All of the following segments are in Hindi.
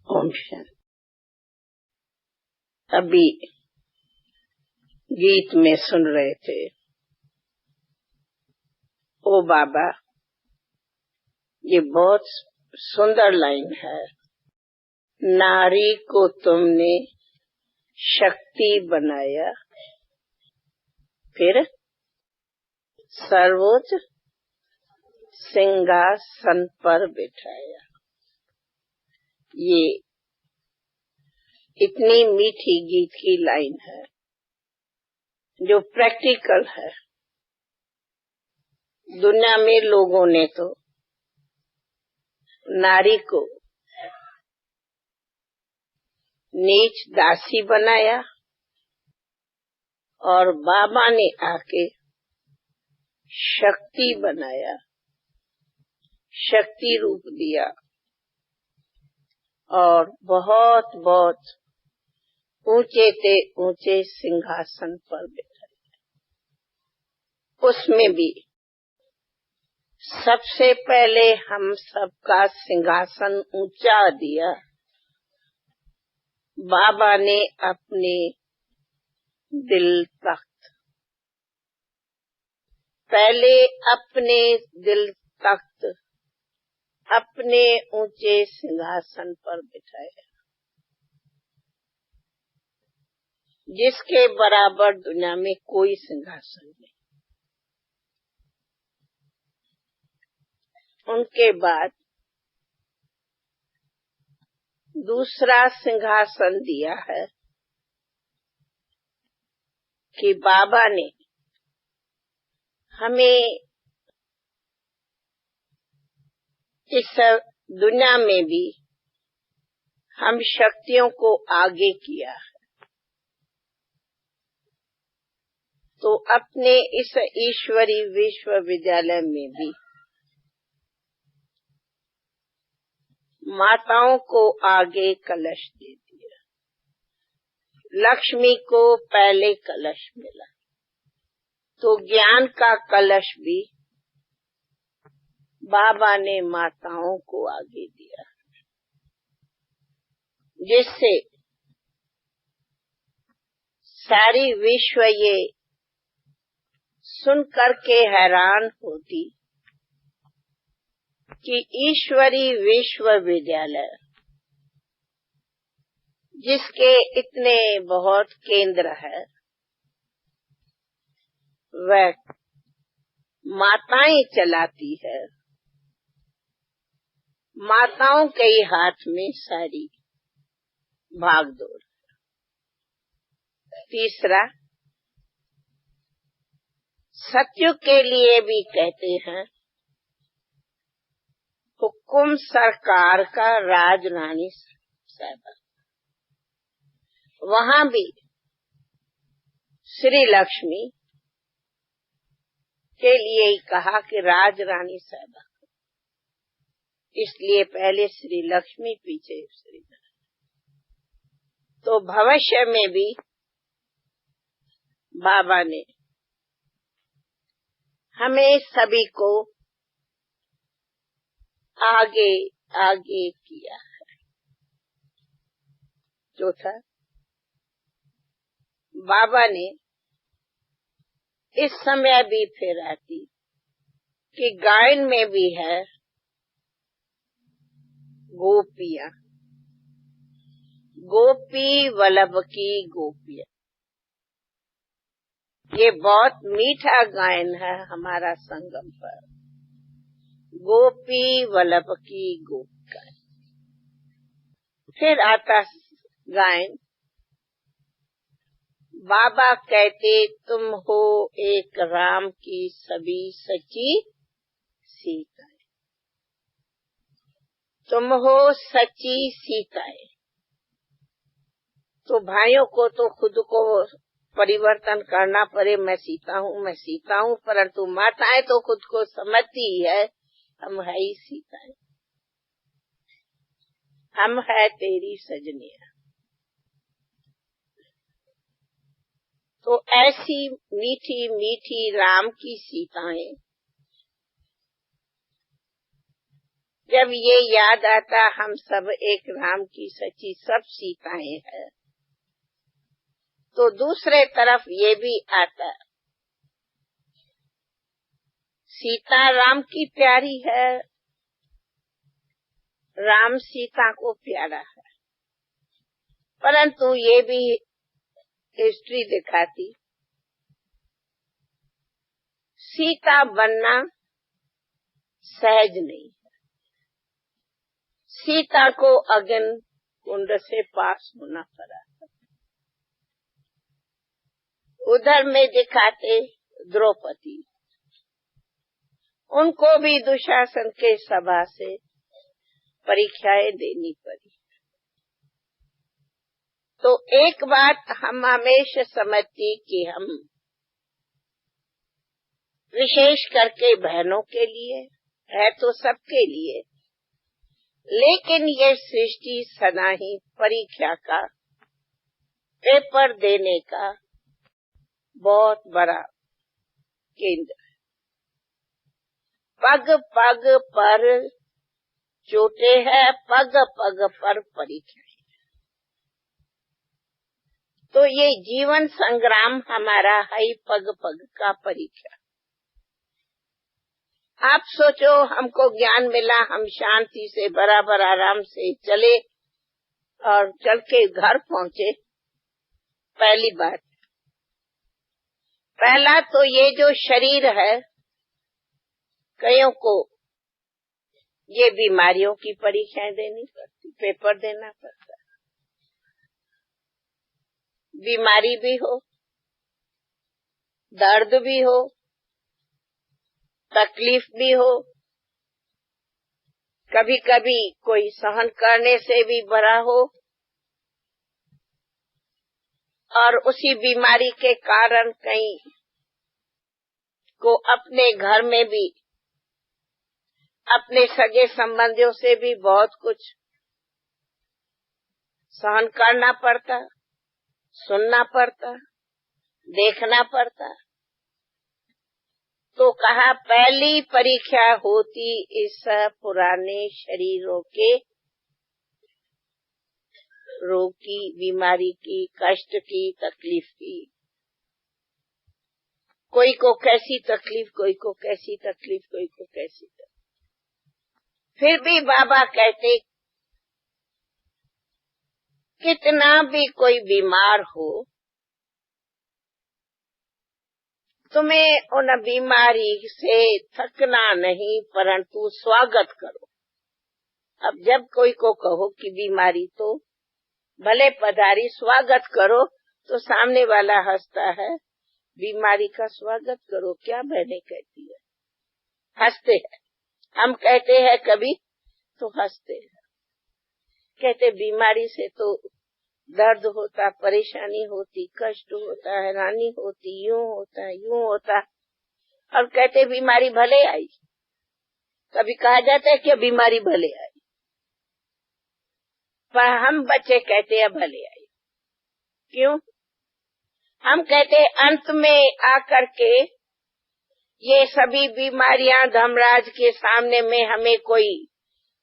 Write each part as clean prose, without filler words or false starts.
ओम शांति। अभी गीत में सुन रहे थे, ओ बाबा, ये बहुत सुंदर लाइन है। नारी को तुमने शक्ति बनाया, फिर सर्वोच्च सिंहासन पर बिठाया। ये इतनी मीठी गीत की लाइन है जो प्रैक्टिकल है। दुनिया में लोगों ने तो नारी को नीच दासी बनाया और बाबा ने आके शक्ति बनाया, शक्ति रूप दिया और बहुत बहुत ऊंचे से ऊंचे सिंहासन पर बैठाया। उसमें भी सबसे पहले हम सबका सिंहासन ऊंचा दिया। बाबा ने अपने दिल तख्त, पहले अपने दिल तख्त अपने ऊंचे सिंहासन पर बिठाया, जिसके बराबर दुनिया में कोई सिंहासन नहीं। उनके बाद दूसरा सिंहासन दिया है कि बाबा ने हमें इस दुनिया में भी हम शक्तियों को आगे किया है, तो अपने इस ईश्वरी विश्वविद्यालय में भी माताओं को आगे कलश दे दिया। लक्ष्मी को पहले कलश मिला, तो ज्ञान का कलश भी बाबा ने माताओं को आगे दिया, जिससे सारी विश्व ये सुन करके हैरान होती कि ईश्वरी विश्वविद्यालय, जिसके इतने बहुत केंद्र है, वह माताएं चलाती है। माताओं के ही हाथ में सारी भागदौड़। तीसरा, सत्युग के लिए भी कहते हैं, हुकुम सरकार का राज रानी साहब। वहां भी श्री लक्ष्मी के लिए ही कहा कि राज रानी साहब, इसलिए पहले श्री लक्ष्मी पीछे श्री नारायण। तो भविष्य में भी बाबा ने हमें सभी को आगे आगे किया है। चौथा, बाबा ने इस समय भी फिर आती कि गायन में भी है गोपियां, गोपी वल्लभ की गोपियां। ये बहुत मीठा गायन है हमारा संगम पर, गोपी वल्लभ की गोपिका। फिर आता गायन, बाबा कहते तुम हो एक राम की सभी सच्ची सीताएं, तुम हो सच्ची सीताएं। तो भाइयों को तो खुद को परिवर्तन करना पड़े, मैं सीता हूँ, मैं सीता हूँ, परंतु माताएं तो खुद को समझती है हम है ही सीताएं, हम है तेरी सजनिया। तो ऐसी मीठी मीठी राम की सीताएं जब ये याद आता हम सब एक राम की सच्ची सब सीताएं हैं, तो दूसरे तरफ ये भी आता, सीता राम की प्यारी है, राम सीता को प्यारा है। परंतु ये भी हिस्ट्री दिखाती, सीता बनना सहज नहीं है। सीता को अग्नि कुंड से पास होना पड़ा। उधर में दिखाते द्रौपदी, उनको भी दुशासन के सभा से परीक्षाएं देनी पड़ी। तो एक बात हम हमेशा समझती कि हम विशेष करके बहनों के लिए है, तो सबके लिए, लेकिन ये सृष्टि सदा ही परीक्षा का, पेपर देने का बहुत बड़ा केंद्र है। पग पग पर चोटे है, पग पग पर परीक्षा है। तो ये जीवन संग्राम हमारा है, पग पग का परीक्षा। आप सोचो, हमको ज्ञान मिला, हम शांति से बराबर आराम से चले और चल के घर पहुंचे। पहली बात, पहला तो ये जो शरीर है, कईयों को ये बीमारियों की परीक्षाएं देनी पड़ती, पेपर देना पड़ता। बीमारी भी हो, दर्द भी हो, तकलीफ भी हो, कभी कभी कोई सहन करने से भी बड़ा हो, और उसी बीमारी के कारण कहीं को अपने घर में भी, अपने सगे संबंधियों से भी बहुत कुछ सहन करना पड़ता, सुनना पड़ता, देखना पड़ता। तो कहा पहली परीक्षा होती इस पुराने शरीरों के रोग की, बीमारी की, कष्ट की, तकलीफ की। कोई को कैसी तकलीफ, कोई को कैसी तकलीफ, कोई को कैसी तकलीफ। फिर भी बाबा कहते, कितना भी कोई बीमार हो, तुम्हें उन बीमारी से थकना नहीं, परंतु स्वागत करो। अब जब कोई को कहो कि बीमारी तो भले पधारी, स्वागत करो, तो सामने वाला हंसता है। बीमारी का स्वागत करो, क्या बहने कहती है, हंसते हैं। हम कहते हैं कभी तो हंसते हैं, कहते बीमारी से तो दर्द होता, परेशानी होती, कष्ट होता, हैरानी होती, यूं होता, यूं होता, और कहते बीमारी भले आई। कभी कहा जाता है कि बीमारी भले आई, पर हम बच्चे कहते हैं भले आई। क्यों? हम कहते अंत में आकर के ये सभी बीमारियां धर्मराज के सामने में हमें कोई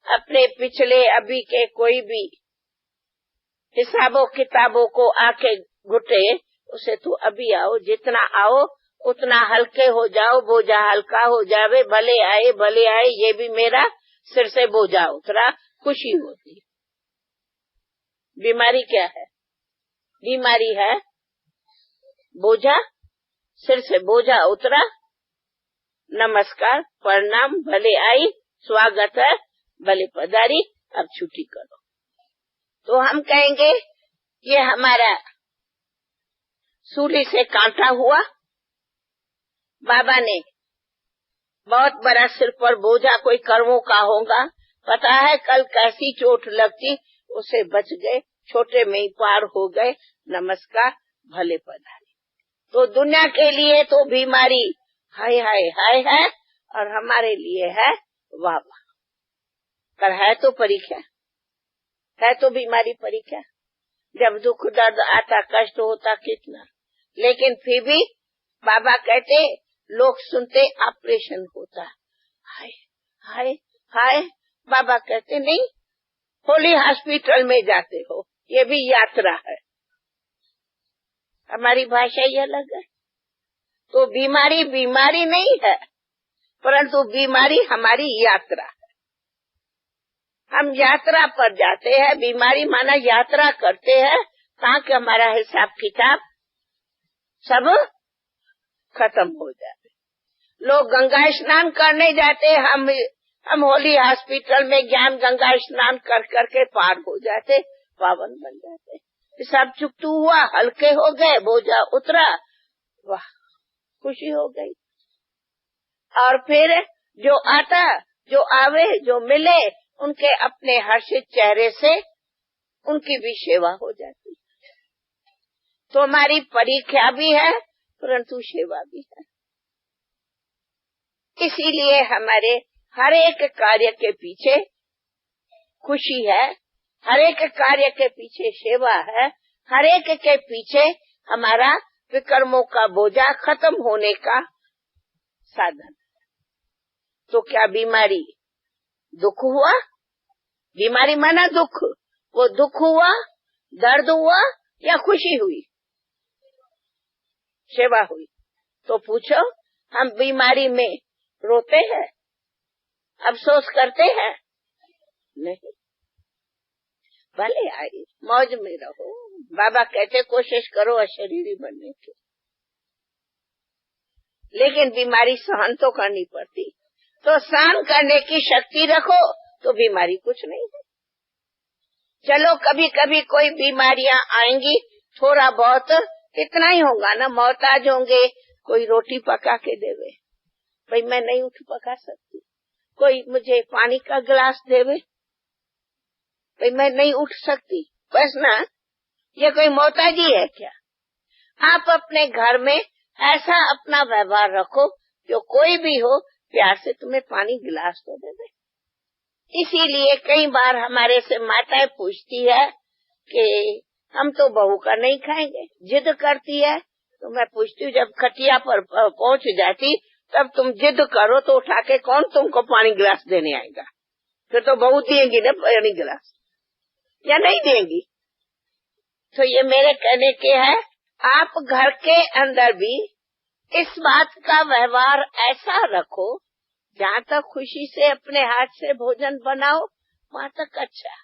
अपने पिछले अभी के कोई भी हिसाबों किताबों को आके घुटे, उसे तो अभी आओ, जितना आओ उतना हल्के हो जाओ, बोझा हल्का हो जावे, भले आए, ये भी मेरा सिर से बोझा उतरा, खुशी होती। बीमारी क्या है? बीमारी है बोझा, सिर से बोझा उतरा, नमस्कार, प्रणाम, भले आई, स्वागत है, भले पधारी, अब छुट्टी करो। तो हम कहेंगे ये हमारा सूली से कांटा हुआ, बाबा ने बहुत बड़ा सिर पर बोझा कोई कर्मों का होगा, पता है कल कैसी चोट लगती, उसे बच गए, छोटे में ही पार हो गए, नमस्कार, भले पधारे। तो दुनिया के लिए तो बीमारी हाय हाय हाय है, और हमारे लिए है वाह वाह। पर है तो परीक्षा, है तो बीमारी परीक्षा। जब दुख दर्द आता, कष्ट होता कितना, लेकिन फिर भी बाबा कहते, लोग सुनते ऑपरेशन होता, हाय हाय हाय, बाबा कहते नहीं, होली हॉस्पिटल में जाते हो, ये भी यात्रा है। हमारी भाषा ही अलग है। तो बीमारी बीमारी नहीं है, परंतु बीमारी हमारी यात्रा है। हम यात्रा पर जाते हैं, बीमारी माना यात्रा करते हैं ताकि हमारा हिसाब किताब सब खत्म हो जाए। लोग गंगा स्नान करने जाते, हम होली हॉस्पिटल में ज्ञान गंगा स्नान कर करके पार हो जाते, पावन बन जाते। सब चुकतू हुआ, हल्के हो गए, बोझा उतरा, वाह खुशी हो गई। और फिर जो आता, जो आवे, जो मिले, उनके अपने हर्षित चेहरे से उनकी भी सेवा हो जाती। तो हमारी परीक्षा भी है परंतु सेवा भी है। इसीलिए हमारे हर एक कार्य के पीछे खुशी है, हर एक कार्य के पीछे सेवा है, हर एक के पीछे हमारा विकर्मों का बोझा खत्म होने का साधन। तो क्या बीमारी दुख हुआ? बीमारी माना दुख, वो दुख हुआ, दर्द हुआ या खुशी हुई, सेवा हुई? तो पूछो, हम बीमारी में रोते हैं, अफसोस करते हैं? नहीं। भले आई मौज में रहो। बाबा कहते कोशिश करो अशरीरी बनने की, लेकिन बीमारी सहन तो करनी पड़ती। तो सहन करने की शक्ति रखो तो बीमारी कुछ नहीं है। चलो कभी कभी कोई बीमारियां आएंगी, थोड़ा बहुत इतना ही होगा ना, मोहताज होंगे, कोई रोटी पका के देवे, भाई मैं नहीं उठ पका सकती, कोई मुझे पानी का गिलास देवे, भाई मैं नहीं उठ सकती, बस ना, ये कोई मोहताजी है क्या? आप अपने घर में ऐसा अपना व्यवहार रखो जो कोई भी हो प्यार से तुम्हें पानी गिलास तो दे दे। इसीलिए कई बार हमारे से माताएं पूछती है कि हम तो बहू का नहीं खाएंगे, जिद करती है। तो मैं पूछती हूँ, जब खटिया पर पहुंच जाती तब तुम जिद करो तो उठा के कौन तुमको पानी गिलास देने आएगा? फिर तो बहू देंगी ना पानी गिलास, या नहीं देंगी? तो ये मेरे कहने के है, आप घर के अंदर भी इस बात का व्यवहार ऐसा रखो, जहाँ तक खुशी से अपने हाथ से भोजन बनाओ वहाँ तक अच्छा,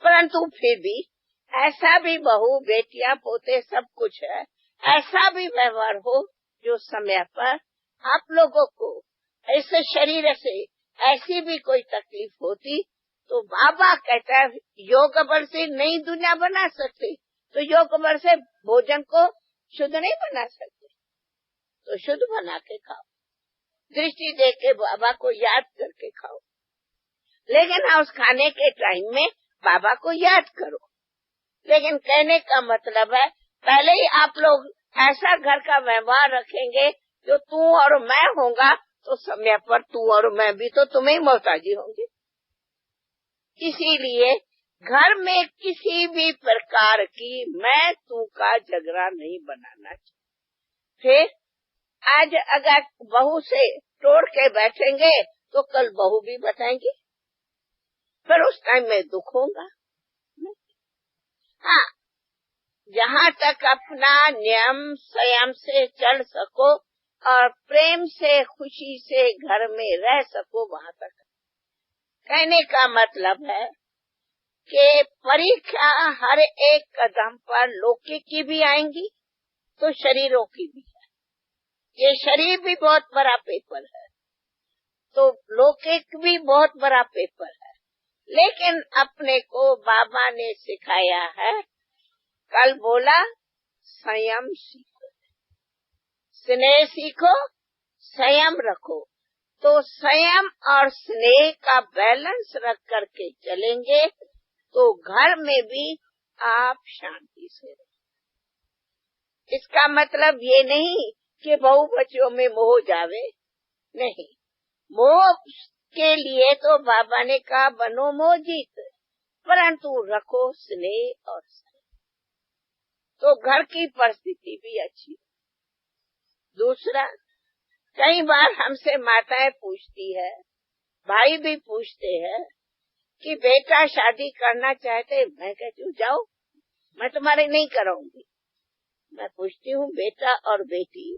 परंतु फिर भी ऐसा भी बहू बेटियां पोते सब कुछ है, ऐसा भी व्यवहार हो जो समय पर आप लोगों को ऐसे शरीर से ऐसी भी कोई तकलीफ होती तो बाबा कहता है योग बल से नई दुनिया बना सकते, तो योग बल से भोजन को शुद्ध नहीं बना सकते, तो शुद्ध बना के खाओ, दृष्टि दे के बाबा को याद करके खाओ। लेकिन उस खाने के टाइम में बाबा को याद करो। लेकिन कहने का मतलब है, पहले ही आप लोग ऐसा घर का व्यवहार रखेंगे जो तू और मैं होगा, तो समय पर तू और मैं भी तो तुम्हें मोहताजी होंगे। इसीलिए घर में किसी भी प्रकार की मैं तू का झगड़ा नहीं बनाना चाहिए। फिर आज अगर बहू से तोड़ के बैठेंगे तो कल बहू भी बताएंगी, फिर उस टाइम में दुख होगा। हाँ, जहाँ तक अपना नियम संयम से चल सको और प्रेम से खुशी से घर में रह सको, वहाँ तक। कहने का मतलब है कि परीक्षा हर एक कदम पर लौकिक की भी आएंगी तो शरीरों की भी है। ये शरीर भी बहुत बड़ा पेपर है, तो लौकिक भी बहुत बड़ा पेपर है। लेकिन अपने को बाबा ने सिखाया है, कल बोला संयम सीखो, स्नेह सीखो, संयम रखो। तो संयम और स्नेह का बैलेंस रख करके चलेंगे तो घर में भी आप शांति से रहे। इसका मतलब ये नहीं कि बहू बच्चों में मोह जावे, नहीं। मोह के लिए तो बाबा ने कहा बनो मोहजीत, परंतु रखो स्नेह और स्नेह, तो घर की परिस्थिति भी अच्छी। दूसरा, कई बार हमसे माताएं पूछती है, भाई भी पूछते हैं कि बेटा शादी करना चाहते, मैं कहती हूँ जाओ, मैं तुम्हारे नहीं कराऊंगी। मैं पूछती हूँ बेटा और बेटी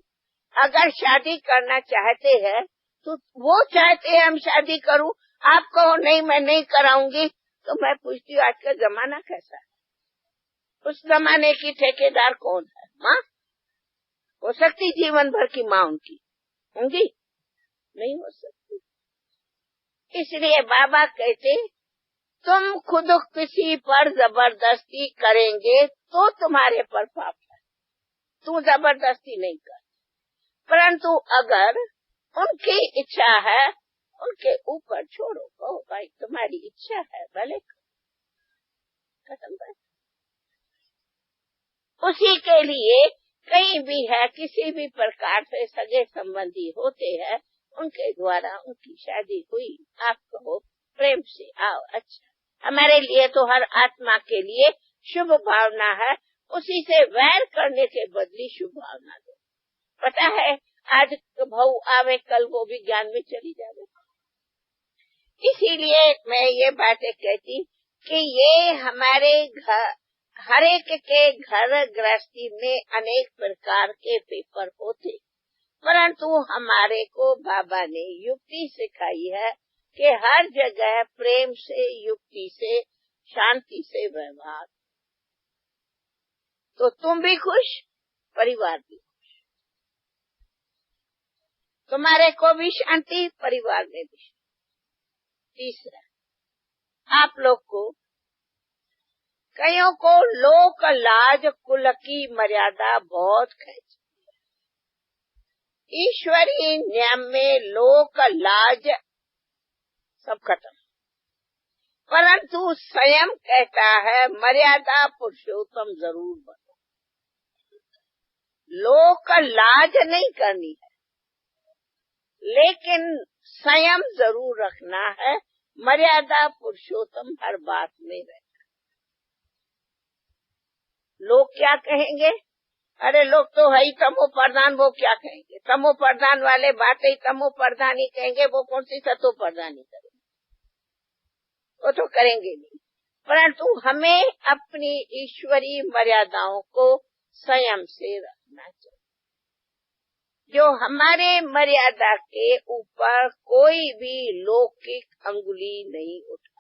अगर शादी करना चाहते हैं तो वो चाहते हैं हम शादी करूं, आप कहो नहीं मैं नहीं कराऊंगी, तो मैं पूछती हूँ आज का जमाना कैसा है? उस जमाने की ठेकेदार कौन है? माँ हो सकती, जीवन भर की माँ उनकी होंगी? नहीं हो सकती। इसलिए बाबा कहते तुम खुद किसी पर जबरदस्ती करेंगे तो तुम्हारे पर पाप है, तू जबरदस्ती नहीं कर। परंतु अगर उनकी इच्छा है उनके ऊपर छोड़ो, कहो भाई तुम्हारी इच्छा है भले, खत्म बात। उसी के लिए कहीं भी है किसी भी प्रकार से सगे संबंधी होते हैं, उनके द्वारा उनकी शादी हुई, आप कहो प्रेम से आओ, अच्छा हमारे लिए तो हर आत्मा के लिए शुभ भावना है, उसी से वैर करने के बदली शुभ भावना दो। पता है आज भाव आवे कल वो भी ज्ञान में चली जावे। इसीलिए मैं ये बातें कहती कि ये हमारे घर, हर एक के घर गृहस्थी में अनेक प्रकार के पेपर होते, परंतु हमारे को बाबा ने युक्ति सिखाई है कि हर जगह प्रेम से, युक्ति से, शांति से व्यवहार, तो तुम भी खुश, परिवार भी खुश, तुम्हारे को भी शांति, परिवार में भी शांति। तीसरा, आप लोग को कईयों को लोक लाज कुल की मर्यादा बहुत खींचती है। ईश्वरीय नियम में लोक लाज सब खत्म, परंतु स्वयं कहता है मर्यादा पुरुषोत्तम जरूर बनो। लोक लाज नहीं करनी है, लेकिन संयम जरूर रखना है, मर्यादा पुरुषोत्तम हर बात में रहना। लोग क्या कहेंगे? अरे लोग तो है ही तमो प्रधान, वो क्या कहेंगे? तमो प्रधान वाले बातें तमो प्रधान ही कहेंगे, वो कौन सी सतो प्रधानी करेंगे? वो तो करेंगे नहीं। परंतु हमें अपनी ईश्वरीय मर्यादाओं को संयम से रखना चाहिए। जो हमारे मर्यादा के ऊपर कोई भी लौकिक अंगुली नहीं उठाता।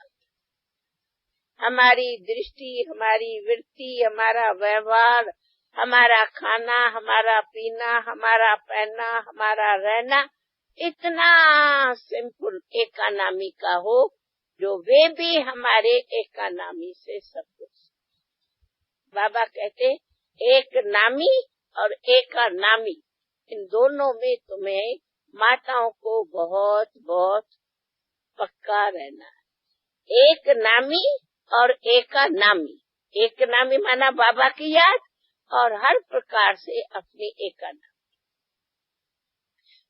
हमारी दृष्टि, हमारी वृत्ति, हमारा व्यवहार, हमारा खाना, हमारा पीना, हमारा पहनना, हमारा रहना इतना सिंपल एकानामी का हो, जो वे भी हमारे एकानामी से सब कुछ। बाबा कहते एक नामी और एकानामी, इन दोनों में तुम्हें माताओं को बहुत बहुत पक्का रहना है। एक नामी और एकानामी, एक नामी माना बाबा की याद, और हर प्रकार से अपनी एकानामी।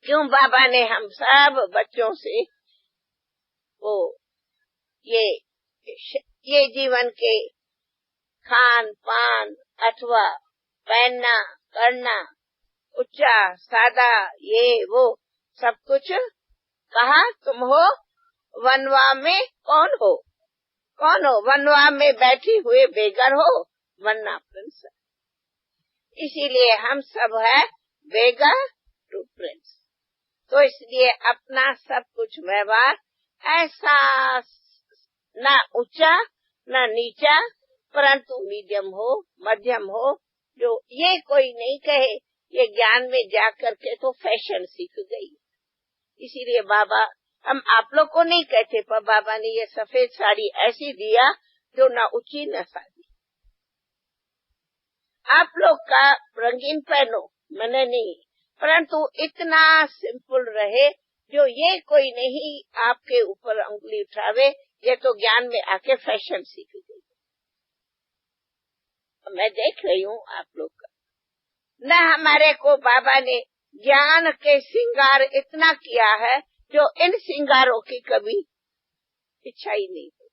क्यों बाबा ने हम सब बच्चों से वो ये जीवन के खान पान अथवा पहनना करना, ऊंचा सादा, ये वो सब कुछ कहा तुम हो वनवा में, कौन हो? कौन हो? वनवा में बैठी हुए बेगर हो, वन्ना प्रिंस। इसीलिए हम सब है बेगर टू प्रिंस। तो इसलिए अपना सब कुछ व्यवहार ऐसा ना ऊंचा ना नीचा, परंतु मीडियम हो, मध्यम हो, जो ये कोई नहीं कहे ये ज्ञान में जाकर के तो फैशन सीख गई। इसीलिए बाबा, हम आप लोग को नहीं कहते, पर बाबा ने ये सफेद साड़ी ऐसी दिया जो ना ऊंची न सादी। आप लोग का रंगीन पहनो, मैंने नहीं, परंतु इतना सिंपल रहे जो ये कोई नहीं आपके ऊपर उंगली उठावे, ये तो ज्ञान में आके फैशन सीख गई। मैं देख रही हूँ आप लोग का, न हमारे को बाबा ने ज्ञान के श्रृंगार इतना किया है जो इन श्रृंगारों की कभी इच्छा ही नहीं हुई।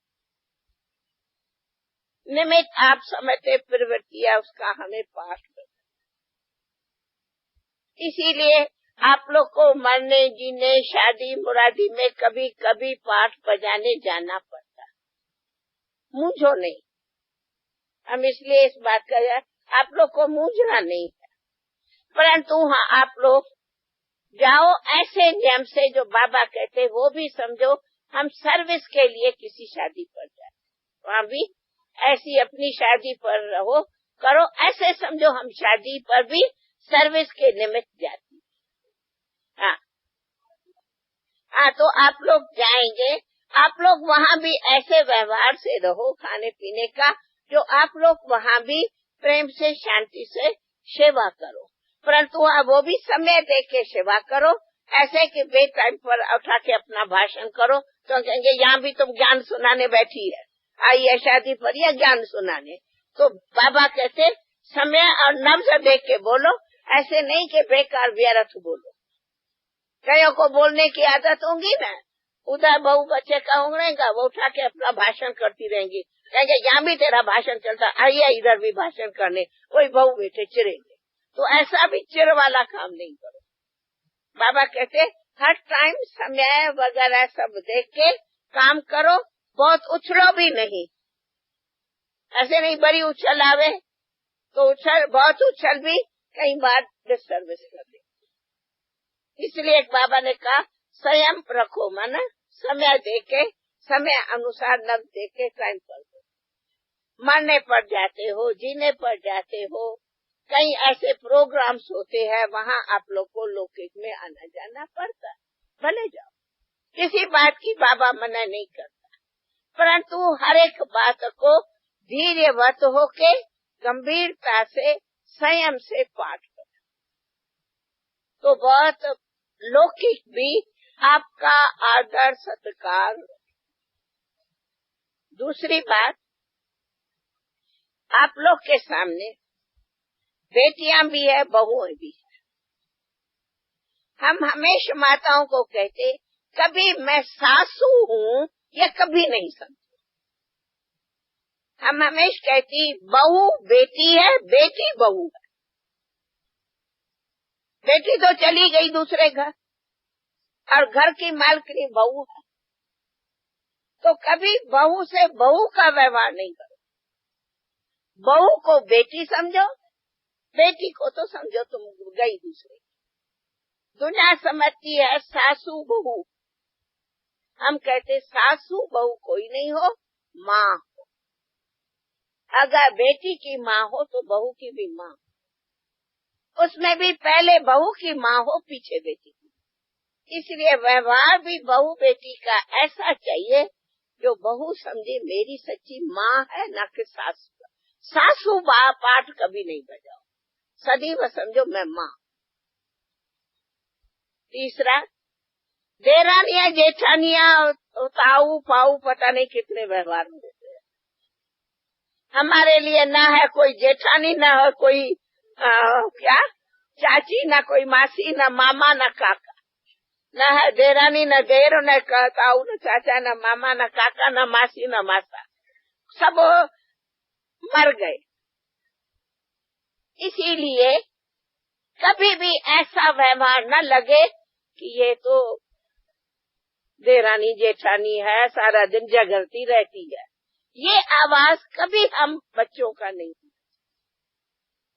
निमित्त आप समझते प्रवृत्तियां उसका हमें पाठ करना। इसीलिए आप लोग को मरने जीने शादी मुरादी में कभी कभी पाठ बजाने जाना पड़ता। मूंझो नहीं। हम इसलिए इस बात का आप लोग को मूंझना नहीं है, परंतु हाँ आप लोग जाओ ऐसे नियम से जो बाबा कहते वो भी समझो। हम सर्विस के लिए किसी शादी पर जाते, वहाँ भी ऐसी अपनी शादी पर रहो करो, ऐसे समझो हम शादी पर भी सर्विस के निमित्त जाती। हाँ तो आप लोग जाएंगे, आप लोग वहाँ भी ऐसे व्यवहार से रहो खाने पीने का, जो आप लोग वहाँ भी प्रेम से शांति से सेवा करो, परंतु वो भी समय दे के सेवा करो। ऐसे कि बे टाइम पर उठा के अपना भाषण करो तो कहेंगे यहाँ भी तुम ज्ञान सुनाने बैठी है, आई है शादी पर या ज्ञान सुनाने। तो बाबा कहते समय और नब्ज देख के बोलो, ऐसे नहीं कि बेकार व्यर्थ बोलो। कईयों को बोलने की आदत होंगी ना, उधर बहू बच्चे का होंगे, वो उठा के अपना भाषण करती रहेंगी, कहेंगे यहाँ भी तेरा भाषण चलता, आइए इधर भी भाषण करने, कोई बहू बेटे चिरेंगे। तो ऐसा भी चिर वाला काम नहीं करो। बाबा कहते हर टाइम समय वगैरह सब देख के काम करो, बहुत उछलो भी नहीं। ऐसे नहीं बड़ी उछल आवे तो बहुत उछल भी कई बार डिस्टर्बेंस कर दे। इसलिए एक बाबा ने कहा संयम रखो, मन समय देके समय अनुसार नब देके टाइम पर दो। मरने पर जाते हो, जीने पर जाते हो, कई ऐसे प्रोग्राम्स होते हैं, वहाँ आप लोग को लौकिक में आना जाना पड़ता है, भले जाओ, किसी बात की बाबा मना नहीं करता, परंतु हर एक बात को धैर्यवत होके गंभीरता से संयम से पाठ करो तो बहुत लौकिक भी आपका आदर सत्कार। दूसरी बात, आप लोग के सामने बेटियां भी है, बहुएं भी है। हम हमेशा माताओं को कहते कभी मैं सासू हूँ या कभी नहीं समझे। हम हमेशा कहती बहू बेटी है, बेटी बहू है। बेटी तो चली गई दूसरे घर और घर की मालकिनी बहू है, तो कभी बहू से बहू का व्यवहार नहीं करो। बहू को बेटी समझो, बेटी को तो समझो तुम गई दूसरे। दुनिया समझती है सासू बहू, हम कहते सासू बहू कोई नहीं हो, माँ हो। अगर बेटी की माँ हो तो बहू की भी माँ हो, उसमें भी पहले बहू की माँ हो, पीछे बेटी की। इसलिए व्यवहार भी बहू बेटी का ऐसा चाहिए जो बहू समझे मेरी सच्ची माँ है, न कि सासू। सासू पाठ कभी नहीं बजाओ, सदैव समझो मैं माँ। तीसरा, देरानिया जेठानिया ताऊ पाऊ पता नहीं कितने व्यवहार होते हैं। हमारे लिए ना है कोई जेठानी, ना है कोई क्या चाची, ना कोई मासी, ना मामा, ना काका, ना है देरानी, ना देर, न ताऊ, न चाचा, ना मामा, ना काका, ना मासी, ना मासा, सब मर गए। इसीलिए कभी भी ऐसा व्यवहार न लगे कि ये तो देरानी जेठानी है, सारा दिन झगड़ती रहती है। ये आवाज कभी हम बच्चों का नहीं,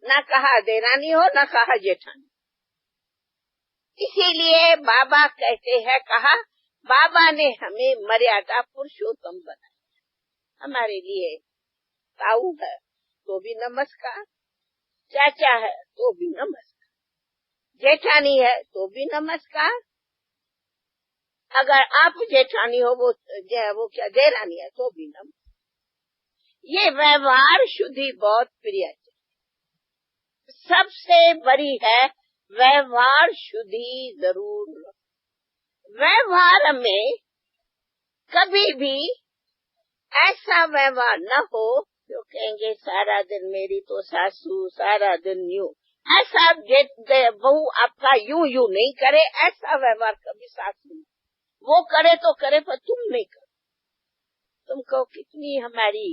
ना कहा देरानी हो, ना कहा जेठानी। इसीलिए बाबा कहते हैं, कहा बाबा ने हमें मर्यादा पुरुषोत्तम बनाया। हमारे लिए ताऊ है तो भी नमस्कार, चाचा है तो भी नमस्कार, जेठानी है तो भी नमस्कार, अगर आप जेठानी हो वो क्या देरानी है तो भी नमस्कार। ये व्यवहार शुद्धि बहुत प्रिय है, सबसे बड़ी है व्यवहार शुद्धि जरूर। व्यवहार में कभी भी ऐसा व्यवहार न हो जो कहेंगे सारा दिन मेरी तो सासू सारा दिन यूं, ऐसा बहू आपका यूं नहीं करे, ऐसा व्यवहार कभी सासू वो करे तो करे पर तुम नहीं करो। तुम कहो कितनी हमारी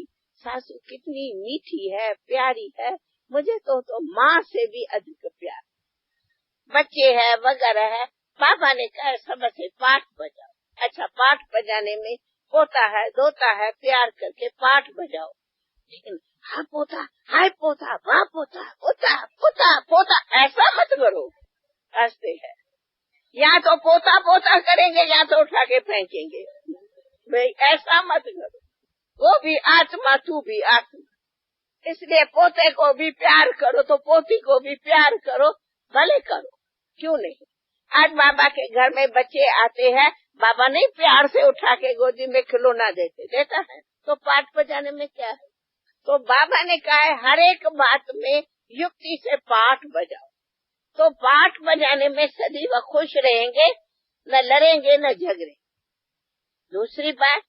सासू कितनी मीठी है, प्यारी है, मुझे तो माँ से भी अधिक प्यार। बच्चे है वगैरह है, पापा ने कहा सब से पाठ बजाओ। अच्छा, पाठ बजाने में पोता है, धोता है, प्यार करके पाठ बजाओ। लेकिन हाँ पोता, हाय पोता, वाह पोता, पोता पोता पोता ऐसा मत करो। हंसते हैं, या तो पोता पोता करेंगे या तो उठा के फेंकेंगे। भाई ऐसा मत करो, वो भी आत्मा, तू भी आत्मा। इसलिए पोते को भी प्यार करो तो पोती को भी प्यार करो, भले करो, क्यों नहीं। आज बाबा के घर में बच्चे आते हैं, बाबा नहीं प्यार से उठा के गोदी में खिलौना देता है, तो पाठ बजाने में क्या है। तो बाबा ने कहा है हर एक बात में युक्ति से पाठ बजाओ, तो पाठ बजाने में सदैव खुश रहेंगे, न लड़ेंगे न झगड़े। दूसरी बात,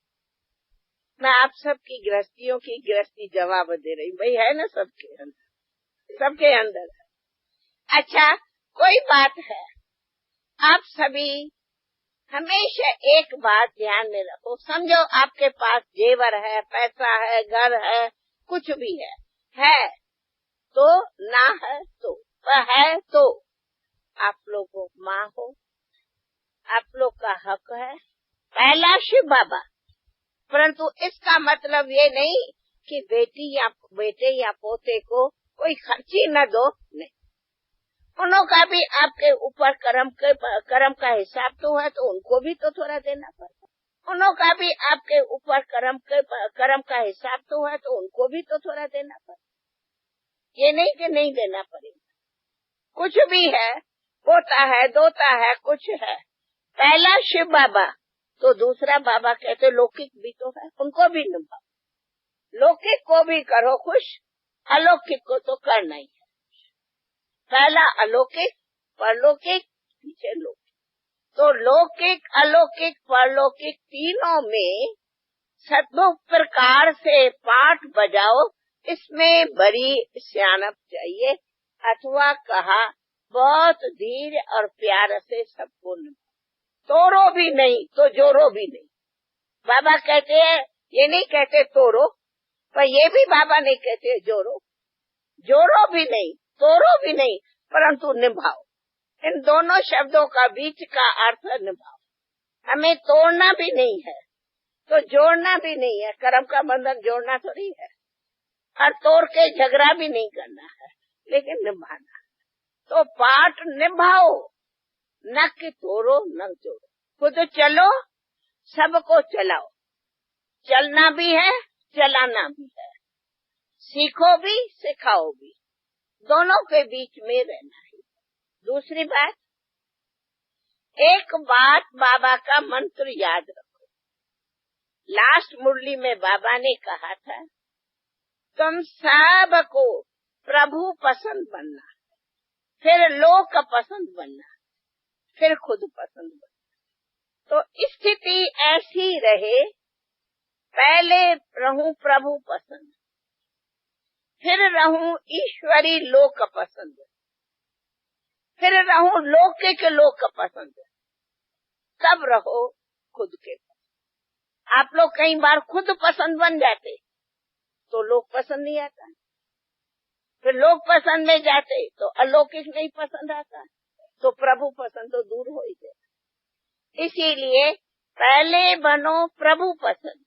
मैं आप सबकी गृहस्थियों की गृहस्थी जवाब दे रही, भाई है ना सबके अंदर है। अच्छा, कोई बात है, आप सभी हमेशा एक बात ध्यान में रखो। समझो आपके पास जेवर है, पैसा है, घर है, कुछ भी है तो ना है तो, है तो आप लोगों माँ हो, आप लोग का हक है पहला शिव बाबा। परंतु इसका मतलब ये नहीं कि बेटे या पोते को कोई खर्ची न दो, नहीं। उनका भी आपके ऊपर कर्म का हिसाब तो है, तो उनको भी तो थोड़ा देना पड़ता। उनका भी आपके ऊपर कर्म का हिसाब तो है, तो उनको भी तो थोड़ा देना पड़ता। ये नहीं कि नहीं देना पड़ेगा। कुछ भी है, पोता है, दोता है, कुछ है, पहला शिव बाबा तो दूसरा बाबा कहते लौकिक भी तो है, उनको भी निभाओ। लौकिक को भी करो खुश, अलौकिक को तो करना ही है। पहला अलौकिक, परलौकिक, पीछे लौकिक। तो लौकिक, अलौकिक, परलौकिक तीनों में सद्भुत प्रकार से पाठ बजाओ। इसमें बड़ी सियानप चाहिए, अथवा कहा बहुत धीरे और प्यार से सबको निभाओ। तोड़ो भी नहीं तो जोरो भी नहीं। बाबा कहते हैं, ये नहीं कहते तोड़ो, पर ये भी बाबा नहीं कहते जोरो। जोरो भी नहीं, तोड़ो भी नहीं, परंतु निभाओ। इन दोनों शब्दों का बीच का अर्थ निभाओ। हमें तोड़ना भी नहीं है तो जोड़ना भी नहीं है, कर्म का बंधन जोड़ना थोड़ी है, और तोड़ के झगड़ा भी नहीं करना है, लेकिन निभाना। तो पाठ निभाओ, न कि तोड़ो न जोड़ो। खुद चलो, सबको चलाओ। चलना भी है, चलाना भी है, सीखो भी, सिखाओ भी, दोनों के बीच में रहना है। दूसरी बात, एक बात बाबा का मंत्र याद रखो। लास्ट मुरली में बाबा ने कहा था, तुम सबको प्रभु पसंद बनना, फिर लोक पसंद बनना, फिर खुद पसंद बनना। तो स्थिति ऐसी रहे, पहले रहूं प्रभु पसंद, फिर रहूं ईश्वरी लोक पसंद, फिर रहूं लौकिक लोक पसंद, तब रहो खुद के पसंद। आप लोग कई बार खुद पसंद बन जाते तो लोक पसंद नहीं आता, फिर लोक पसंद में जाते तो अलौकिक नहीं पसंद आता, तो प्रभु पसंद तो दूर हो ही गया। इसीलिए पहले बनो प्रभु पसंद।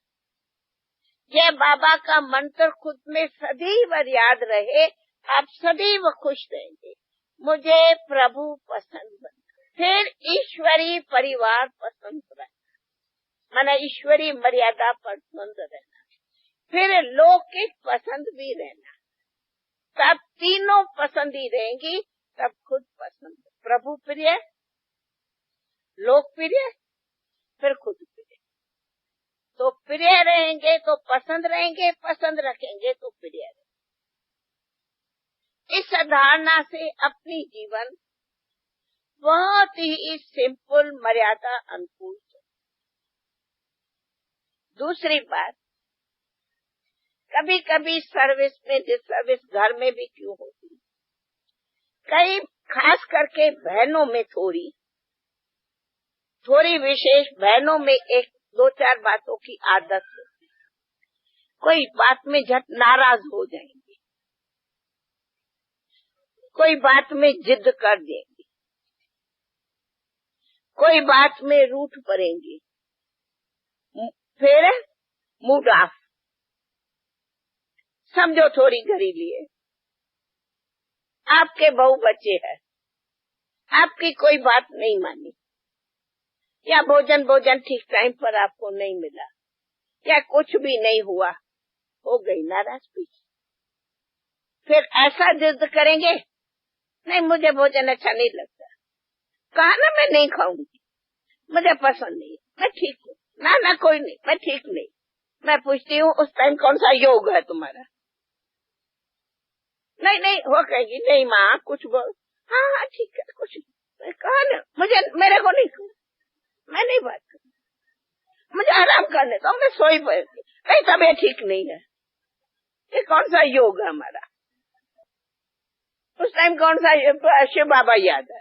यह बाबा का मंत्र खुद में सदैव याद रहे, आप सदैव खुश रहेंगे। मुझे प्रभु पसंद बनना, फिर ईश्वरी परिवार पसंद रहना, माना ईश्वरी मर्यादा पसंद रहना, फिर लौकिक पसंद भी रहना। तब तीनों पसंद ही रहेंगी, तब खुद पसंद। प्रभु प्रिय, लोक प्रिय, फिर खुद प्रिय। तो प्रिय रहेंगे तो पसंद रहेंगे, पसंद रखेंगे तो प्रिय रहेंगे। इस धारणा से अपनी जीवन बहुत ही सिंपल, मर्यादा अनुकूल। दूसरी बात, कभी कभी सर्विस में डिसर्विस घर में भी क्यों होती, कई खास करके बहनों में थोड़ी विशेष, बहनों में एक दो चार बातों की आदत होती है। कोई बात में झट नाराज हो जाएंगे, कोई बात में जिद कर देंगे, कोई बात में रूठ पड़ेंगे, फिर मूड ऑफ, समझो थोड़ी घड़ी लिए, आपके बहू बच्चे हैं, आपकी कोई बात नहीं मानी, या भोजन ठीक टाइम पर आपको नहीं मिला, या कुछ भी नहीं हुआ, हो गई नाराजगी। फिर ऐसा जिद करेंगे, नहीं मुझे भोजन अच्छा नहीं लगता, कहा ना मैं नहीं खाऊंगी, मुझे पसंद नहीं, मैं ठीक हूँ, ना कोई नहीं, मैं ठीक नहीं। मैं पूछती हूँ उस टाइम कौन सा योग है तुम्हारा? नहीं वो कहेगी नहीं माँ कुछ बोल, हाँ ठीक है कुछ नहीं, कहा ना मेरे को नहीं, मैं नहीं बात कर, मुझे आराम करने दो, मैं सोई पड़ती, नहीं तबीयत ठीक नहीं है। ये कौन सा योग है हमारा? उस टाइम कौन सा शिव बाबा याद है?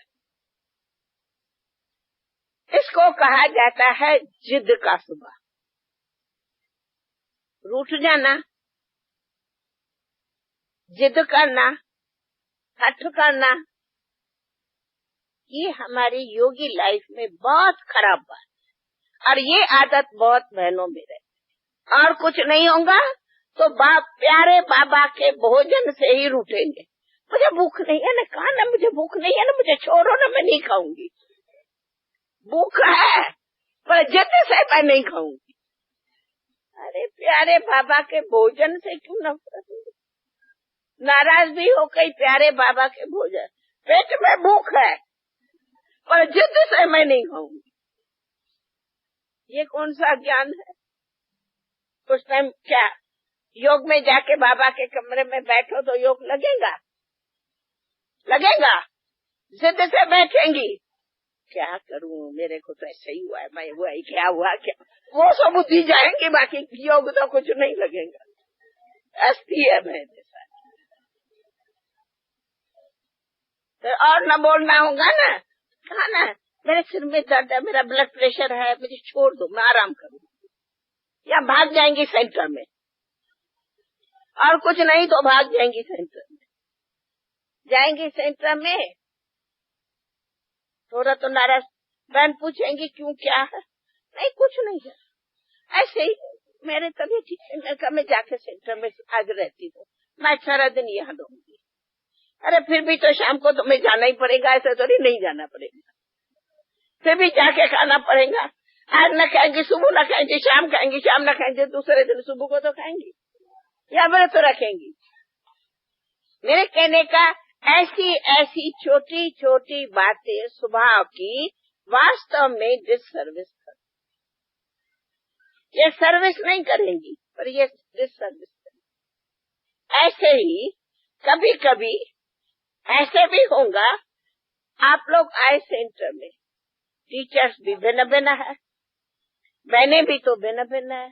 इसको कहा जाता है जिद का सुबह, रूठ जाना, जिद करना, हठ करना। ये हमारी योगी लाइफ में बहुत खराब बात है, और ये आदत बहुत बहनों में रहती। और कुछ नहीं होगा तो प्यारे बाबा के भोजन से ही रूठेंगे, मुझे भूख नहीं है ना, कहा ना मुझे भूख नहीं है ना, मुझे छोड़ो ना, मैं नहीं खाऊंगी। भूख है पर जिद से मैं नहीं खाऊंगी। अरे प्यारे बाबा के भोजन से क्यों नफरत होगी? नाराज भी हो कई प्यारे बाबा के भोजन, पेट में भूख है पर जिद से मैं नहीं खाऊंगी। ये कौन सा ज्ञान है? उस टाइम क्या योग में जाके बाबा के कमरे में बैठो तो योग लगेगा? जिद से बैठेंगी, क्या करूं, मेरे को तो ऐसा ही हुआ है, मैं हुआ ही क्या हुआ क्या, वो सब बुद्धि जाएंगे, बाकी योग तो कुछ नहीं लगेगा। अस्थि है मेरे साथ, तो और न बोलना होगा ना, कहा ना मेरे सिर में दर्द है, मेरा ब्लड प्रेशर है, मुझे छोड़ दो, मैं आराम करूँ, या भाग जाएंगी सेंटर में, और कुछ नहीं तो भाग जाएंगी सेंटर में। जाएंगी सेंटर में थोड़ा तो नाराज, बहन पूछेंगी क्यों क्या है, नहीं कुछ नहीं है, ऐसे ही मेरे तभी ठीक है, मैं जाके सेंटर में आज रहती हूँ, मैं सारा दिन यहाँ रहूंगी। अरे फिर भी तो शाम को तुम्हें जाना ही पड़ेगा, ऐसे तो नहीं जाना पड़ेगा, फिर भी जाके खाना पड़ेगा। आज न खाएंगे, सुबह न खाएंगे, शाम खाएंगे, शाम न खाएंगे, दूसरे दिन सुबह को तो खाएंगी, या व्रत तो रखेंगी। मेरे कहने का ऐसी छोटी छोटी बातें स्वभाव की वास्तव में डिससर्विस कर, ये सर्विस नहीं करेंगी पर ये डिससर्विस करेंगी। ऐसे ही कभी कभी ऐसे भी होगा, आप लोग आए सेंटर में, टीचर्स भी भिन्न भिन्न है, बहने भी तो भिन्न भिन्न है।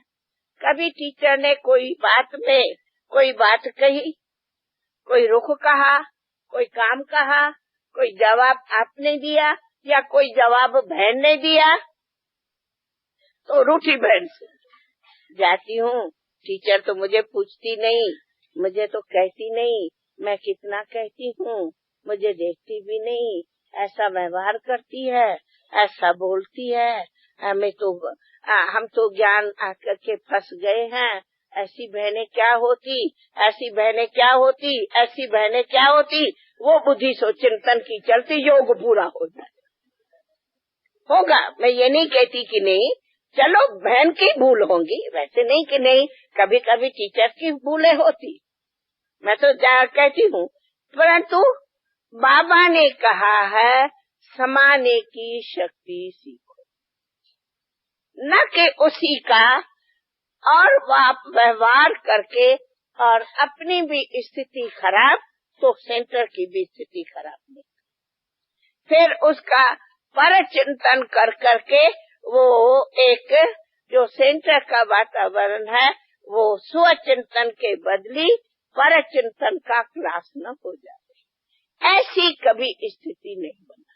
कभी टीचर ने कोई बात कही, कोई रुख कहा, कोई काम कहा, कोई जवाब आपने दिया, या कोई जवाब बहन ने दिया, तो रूठी बहन से जाती हूँ, टीचर तो मुझे पूछती नहीं, मुझे तो कहती नहीं, मैं कितना कहती हूँ, मुझे देखती भी नहीं, ऐसा व्यवहार करती है, ऐसा बोलती है, हम तो ज्ञान आकर के फंस गए हैं, ऐसी बहनें क्या होती, ऐसी बहनें क्या होती, ऐसी बहनें क्या होती। वो बुद्धि सो चिंतन की चलती योग पूरा हो जाए होगा। मैं ये नहीं कहती कि नहीं, चलो बहन की भूल होंगी, वैसे नहीं कि नहीं, कभी कभी टीचर की भूलें होती, मैं तो कहती हूँ, परंतु बाबा ने कहा है समाने की शक्ति सीखो, न कि उसी का और आप व्यवहार करके और अपनी भी स्थिति खराब तो सेंटर की भी स्थिति खराब नहीं, फिर उसका पर चिंतन कर करके वो एक जो सेंटर का वातावरण है वो स्वचिंतन के बदली पर चिंतन का क्लास न हो जाए, ऐसी कभी स्थिति नहीं बना,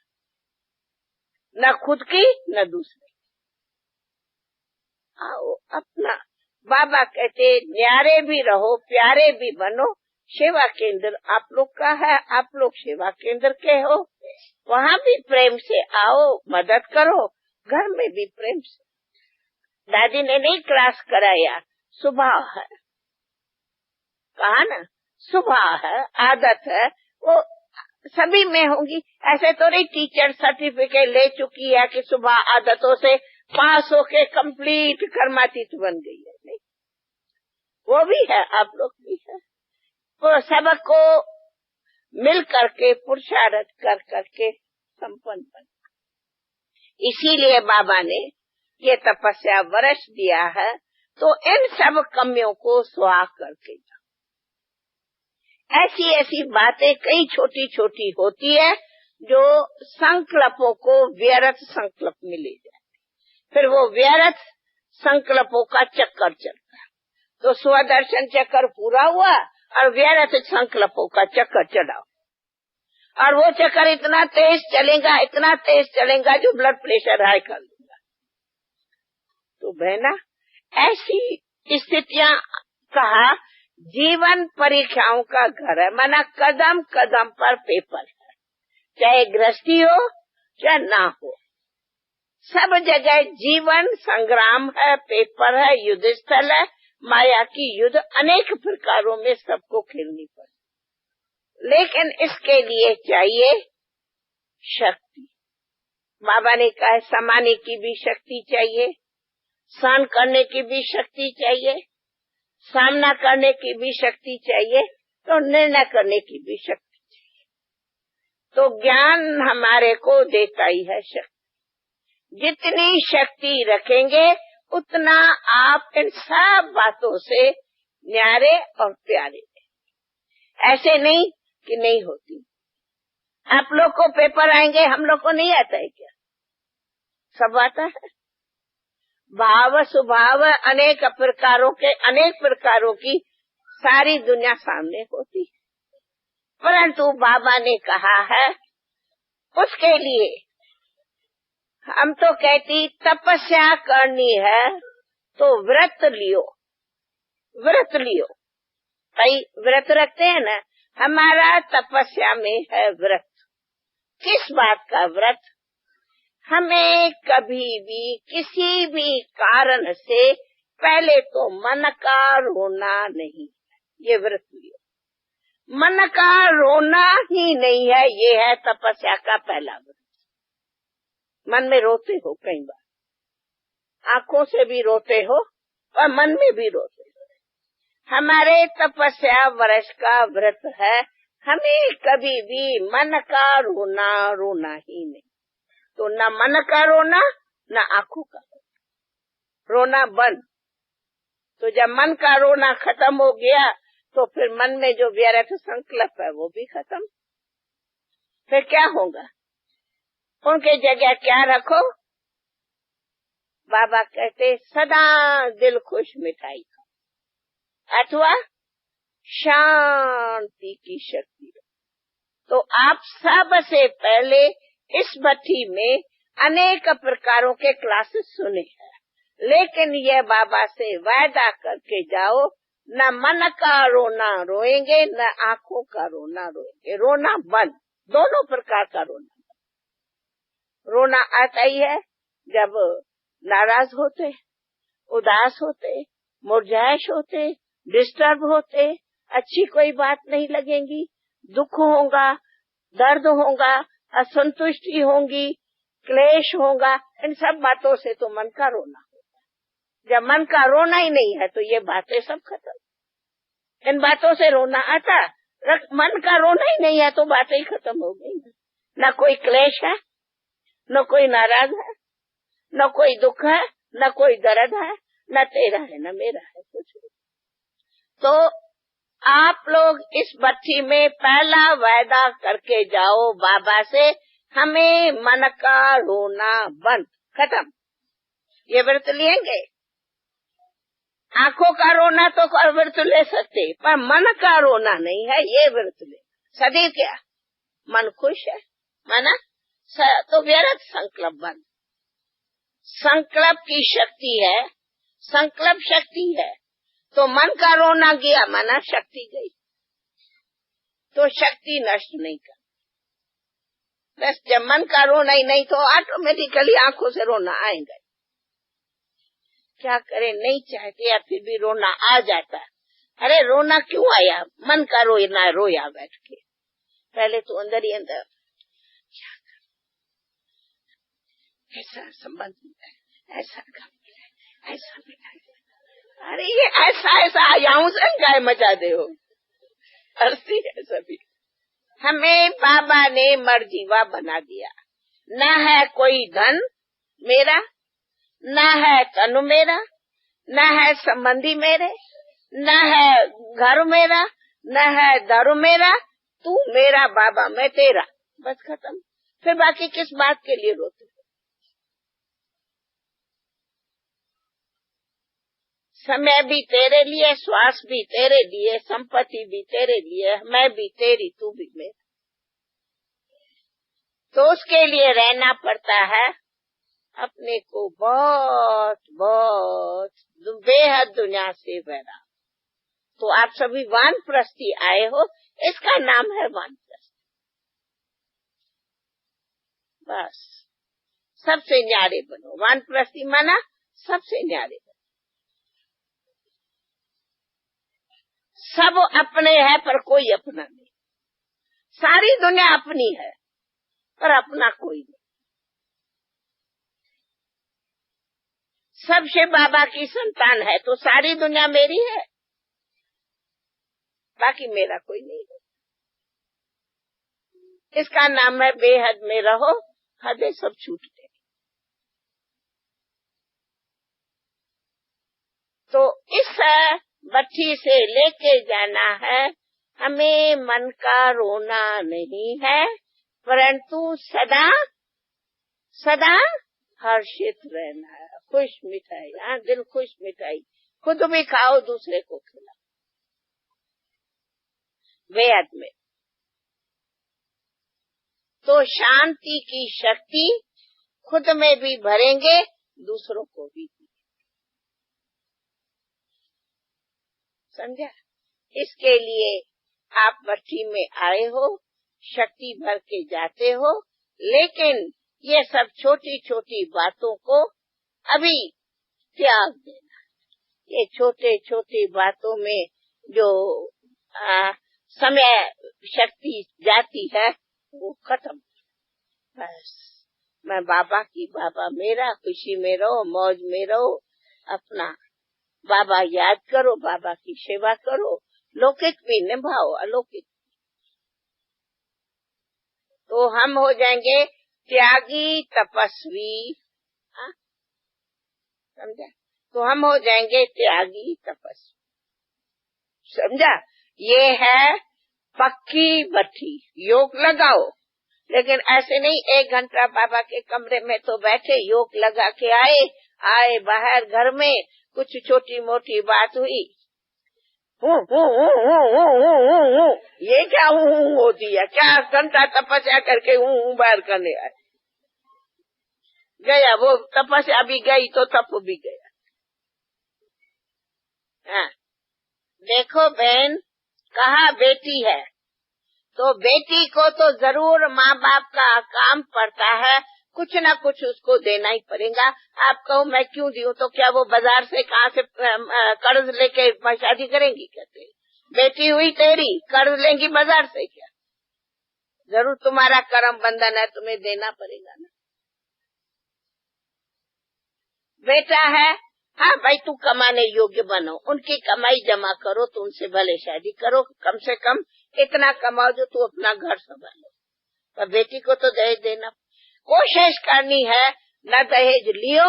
न खुद की न दूसरे। आओ अपना, बाबा कहते न्यारे भी रहो, प्यारे भी बनो, सेवा केंद्र आप लोग का है, आप लोग सेवा केंद्र के हो, वहाँ भी प्रेम से आओ, मदद करो, घर में भी प्रेम से, दादी ने नहीं क्लास कराया, स्वभाव है, कहा ना, स्वभाव है, आदत है, वो सभी में होंगी। ऐसे तो नहीं टीचर सर्टिफिकेट ले चुकी है कि सुबह आदतों से पास होके कंप्लीट कर्मातीत बन गई है, नहीं, वो भी है, आप लोग भी है। तो सबको मिल करके पुरुषार्थ कर करके संपन्न बन। इसीलिए बाबा ने ये तपस्या वर्ष दिया है, तो इन सब कमियों को सुहा करके जाओ। ऐसी ऐसी बातें कई छोटी छोटी होती है जो संकल्पों को व्यर्थ संकल्प में ले जाती, फिर वो व्यर्थ संकल्पों का चक्कर चलता है। तो स्वदर्शन चक्कर पूरा हुआ और व्यर्थ संकल्पों का चक्कर चढ़ाओ, और वो चक्कर इतना तेज चलेगा जो ब्लड प्रेशर हाई कर देगा। तो बहना, ऐसी स्थितियां, कहा जीवन परीक्षाओं का घर है, माना कदम कदम पर पेपर है, चाहे गृहस्थी हो चाहे ना हो, सब जगह जीवन संग्राम है, पेपर है, युद्ध स्थल है, माया की युद्ध अनेक प्रकारों में सबको खेलनी पड़े। लेकिन इसके लिए चाहिए शक्ति। बाबा ने कहा समाने की भी शक्ति चाहिए, सहन करने की भी शक्ति चाहिए, सामना करने की भी शक्ति चाहिए, तो निर्णय करने की भी शक्ति चाहिए। तो ज्ञान हमारे को देता ही है शक्ति। जितनी शक्ति रखेंगे उतना आप इन सब बातों से न्यारे और प्यारे। ऐसे नहीं कि नहीं होती। आप लोग को पेपर आएंगे, हम लोग को नहीं आता है क्या? सब आता है। भाव स्वभाव अनेक प्रकारों की सारी दुनिया सामने होती है, परंतु बाबा ने कहा है उसके लिए हम तो कहती तपस्या करनी है तो व्रत लियो। भाई व्रत रखते हैं ना, हमारा तपस्या में है व्रत। किस बात का व्रत? हमें कभी भी किसी भी कारण से पहले तो मन का रोना नहीं, ये व्रत लियो। मन का रोना ही नहीं है, ये है तपस्या का पहला व्रत। मन में रोते हो कई बार, आंखों से भी रोते हो और मन में भी रोते हो। हमारे तपस्या वर्ष का व्रत है, हमें कभी भी मन का रोना ही नहीं। तो न मन का रोना न आंखों का रोना बंद। तो जब मन का रोना खत्म हो गया तो फिर मन में जो व्यर्थ संकल्प है वो भी खत्म। फिर क्या होगा? उनके जगह क्या रखो? बाबा कहते सदा दिल खुश मिठाई खाओ अथवा शांति की शक्ति। तो आप सबसे पहले इस भट्टी में अनेक प्रकारों के क्लासेस सुने हैं, लेकिन ये बाबा से वायदा करके जाओ, न मन का रोना रोएंगे न आंखों का रोना रोएंगे। रोना बंद, दोनों प्रकार का रोना आता ही है जब नाराज होते, उदास होते, मुरझाइश होते, डिस्टर्ब होते, अच्छी कोई बात नहीं लगेगी, दुख होगा, दर्द होगा, असंतुष्टि होंगी, क्लेश होगा, इन सब बातों से तो मन का रोना होगा। जब मन का रोना ही नहीं है तो ये बातें सब खत्म। इन बातों से रोना आता, मन का रोना ही नहीं है तो बातें ही खत्म हो गई। न कोई क्लेश है, न कोई नाराज है, न कोई दुख है, न कोई दर्द है, न तेरा है न मेरा है, कुछ नहीं। तो आप लोग इस भट्टी में पहला वायदा करके जाओ बाबा से, हमें मन का रोना बंद, खत्म। ये व्रत लेंगे। आंखों का रोना तो व्रत ले सकते, पर मन का रोना नहीं है, ये व्रत ले। सदी क्या मन खुश है, माना तो व्यर्थ संकल्प बंद। संकल्प की शक्ति है, संकल्प शक्ति है। तो मन का रोना गया, माना शक्ति गई। तो शक्ति नष्ट नहीं कर। बस जब मन का रोना ही नहीं तो ऑटोमेटिकली आंखों से रोना आएगा। क्या करे, नहीं चाहते या फिर भी रोना आ जाता है। अरे रोना क्यों आया, मन का रोना रोया बैठ के, पहले तो अंदर ही अंदर क्या कर, ऐसा संबंध मिला है, ऐसा काम मिला है, ऐसा मिला है। अरे ये ऐसा ऐसा आयाऊं से गाय मचा दे हो, हंसी है सभी। हमें बाबा ने मर्जीवा बना दिया, न है कोई धन मेरा, न है तनु मेरा, न है संबंधी मेरे, न है घर मेरा, न है दर मेरा, तू मेरा बाबा मैं तेरा, बस खत्म। फिर बाकी किस बात के लिए रोते? समय भी तेरे लिए, श्वास भी तेरे लिए, संपत्ति भी तेरे लिए, मैं भी तेरी तू भी मेरा। तो उसके लिए रहना पड़ता है अपने को बहुत बहुत बेहद दुनिया से बड़ा। तो आप सभी वानप्रस्थी आए हो, इसका नाम है वानप्रस्थ। बस सबसे न्यारे बनो, वानप्रस्थी माना सबसे न्यारे बनो। सब अपने है पर कोई अपना नहीं, सारी दुनिया अपनी है पर अपना कोई नहीं। सबसे बाबा की संतान है तो सारी दुनिया मेरी है, बाकी मेरा कोई नहीं है। इसका नाम है बेहद में रहो, हदें सब छूट गए। तो इस बच्ची से लेके जाना है, हमें मन का रोना नहीं है, परंतु सदा सदा हर्षित रहना है। खुश मिठाई, हाँ दिल खुश मिठाई, खुद भी खाओ दूसरे को खिलाओ। बेहद में तो शांति की शक्ति खुद में भी भरेंगे, दूसरों को भी। समझा? इसके लिए आप भट्टी में आए हो, शक्ति भर के जाते हो, लेकिन ये सब छोटी छोटी बातों को अभी त्याग देना। ये छोटे छोटी बातों में जो समय शक्ति जाती है वो खत्म। बस मैं बाबा की, बाबा मेरा, खुशी में रहो, मौज में रहो, अपना बाबा याद करो, बाबा की सेवा करो, लौकिक भी निभाओ, अलौकिक। तो हम हो जाएंगे त्यागी तपस्वी। समझा? तो हम हो जाएंगे त्यागी तपस्वी। समझा? ये है पक्की भट्टी। योग लगाओ, लेकिन ऐसे नहीं 1 घंटा बाबा के कमरे में तो बैठे, योग लगा के आए बाहर घर में कुछ छोटी मोटी बात हुई, ये क्या होती है, क्या घंटा तपस्या करके बाहर करने आए, गया वो तपस्या भी गई तो तप भी गया। हाँ देखो बहन, कहा बेटी है तो बेटी को तो जरूर माँ बाप का काम पड़ता है, कुछ ना कुछ उसको देना ही पड़ेगा। आप कहो मैं क्यों दूं, तो क्या वो बाजार से कहाँ से कर्ज लेके शादी करेंगी? कहते बेटी हुई तेरी, कर्ज लेंगी बाजार से क्या? जरूर तुम्हारा कर्म बंधन है, तुम्हें देना पड़ेगा ना। बेटा है, हाँ भाई तू कमाने योग्य बनो, उनकी कमाई जमा करो, तो उनसे भले शादी करो, कम से कम इतना कमाओ जो तू अपना घर संभालो। पर बेटी को तो दहेज देना, कोशिश करनी है, न दहेज लियो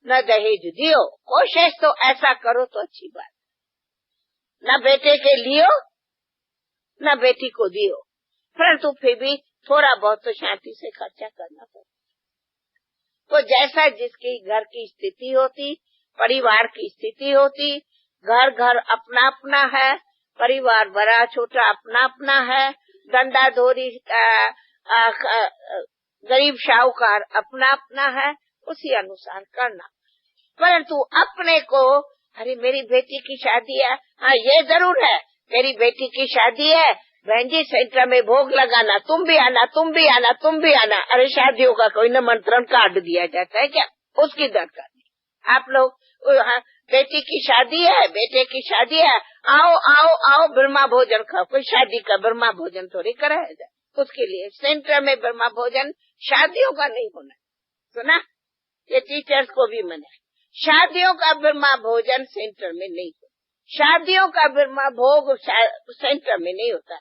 न दहेज दियो, कोशिश तो ऐसा करो तो अच्छी बात। न बेटे के लियो न बेटी को दियो, परंतु फिर भी थोड़ा बहुत तो शांति से खर्चा करना पड़ता। तो जैसा जिसकी घर की स्थिति होती, परिवार की स्थिति होती, घर घर अपना अपना है, परिवार बड़ा छोटा अपना अपना है, धंधा धोरी गरीब शाहूकार अपना अपना है, उसी अनुसार करना। परंतु अपने को, अरे मेरी बेटी की शादी है, हाँ ये जरूर है, मेरी बेटी की शादी है, बहन जी सेंटर में भोग लगाना, तुम भी आना, तुम भी आना, तुम भी आना। अरे शादियों का कोई निमंत्रण कार्ड दिया जाता है क्या? उसकी दरकार नहीं। आप लोग बेटी की शादी है, बेटे की शादी है, आओ आओ आओ ब्रह्मा भोजन खाओ। कोई शादी का ब्रह्मा भोजन थोड़ी कराया जाए, उसके लिए सेंटर में ब्रह्मा भोजन शादियों का नहीं होना। सुना, ये टीचर्स को भी मना है, शादियों का ब्रह्मा भोजन सेंटर में नहीं होता, शादियों का ब्रह्मा भोग सेंटर में नहीं होता।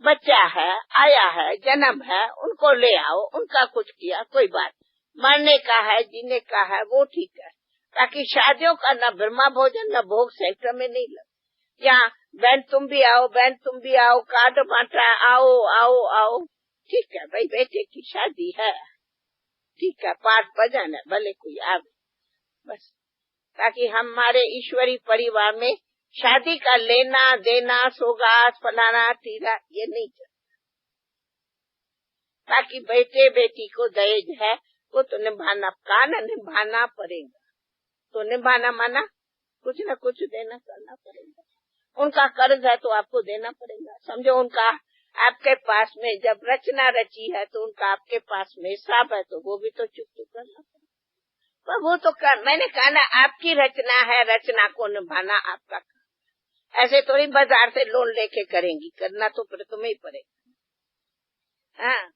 बच्चा है, आया है, जन्म है, उनको ले आओ, उनका कुछ किया, कोई बात, मरने का है, जीने का है, वो ठीक है। ताकि शादियों का न ब्रह्मा भोजन न भोग सेंटर में नहीं लगे। यहाँ बहन तुम भी आओ, बहन तुम भी आओ, कार्ड बांटा, आओ आओ आओ, ठीक है भाई, बेटे की शादी है, ठीक है, पाठ भजन है, भले कोई आवे, बस। ताकि हमारे ईश्वरी परिवार में शादी का लेना देना, सौगात, फलाना तीरा, ये नहीं चलता। ताकि बेटे बेटी को दहेज है वो तो निभाना का न निभाना पड़ेगा, तो निभाना माना कुछ न कुछ देना करना पड़ेगा। उनका कर्ज है तो आपको देना पड़ेगा। समझो उनका आपके पास में जब रचना रची है तो उनका आपके पास में हिसाब है, तो वो भी तो चुप करना पड़ेगा। पर वो तो मैंने कहा ना, आपकी रचना है, रचना को निभाना आपका। ऐसे थोड़ी बाजार से लोन लेके करेंगी, करना तो फिर तुम्हें ही पड़ेगा। हाँ,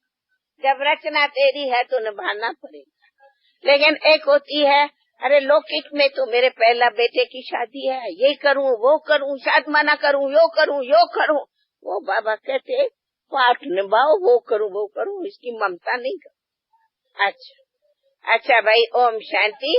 जब रचना तेरी है तो निभाना पड़ेगा। लेकिन एक होती है, अरे लौकिक में तो मेरे पहला बेटे की शादी है, ये करूं वो करूं, शादी मना करूं, यो करूं। वो बाबा कहते पाठ निभाओ, वो करूं, इसकी ममता नहीं करो। अच्छा भाई, ओम शांति।